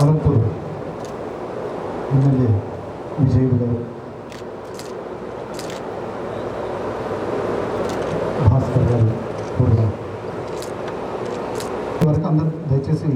Alampur MLA విజయుడు గారు, భాస్కర్ గారు కూడా వరకు అందరూ దయచేసి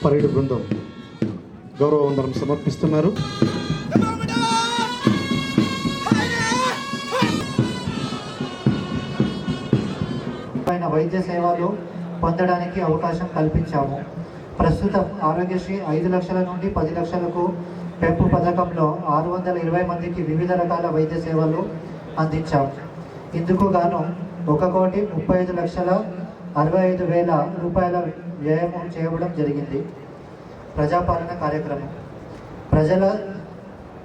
పరేడ్ బృందం గౌరవ వందనం సమర్పిస్తున్నారు. వైద్య సేవలు పొందడానికి అవకాశం కల్పించాము. ప్రస్తుతం ఆరోగ్యశ్రీ 5 లక్షల నుండి 10 లక్షలకు పెంపు పథకంలో 620 మందికి వివిధ రకాల వైద్య సేవలు అందించాము. ఇందుకు గాను 1,35,65,000 రూపాయల వ్యయం చేయడం జరిగింది. ప్రజాపాలన కార్యక్రమం ప్రజల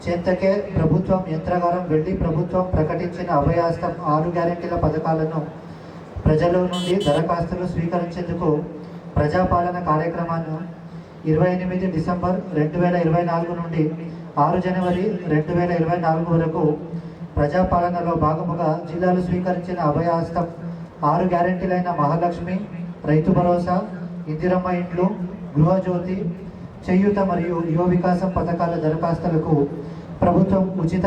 చెంతకే ప్రభుత్వం యంత్రగారం వెళ్ళి ప్రభుత్వం ప్రకటించిన అభయాస్తం 6 గ్యారెంటీల పథకాలను ప్రజల నుండి దరఖాస్తులు స్వీకరించేందుకు ప్రజాపాలన కార్యక్రమాన్ని 28 డిసెంబర్ 2024 నుండి 6 జనవరి 2024 వరకు ప్రజాపాలనలో భాగముగా జిల్లాలు స్వీకరించిన అభయాస్తం 6 గ్యారెంటీలైన మహాలక్ష్మి, రైతు భరోసా, ఇందిరమ్మ ఇండ్లు, గృహజ్యోతి, చేయూత మరియు యువ వికాసం పథకాల దరఖాస్తులకు ప్రభుత్వం ఉచిత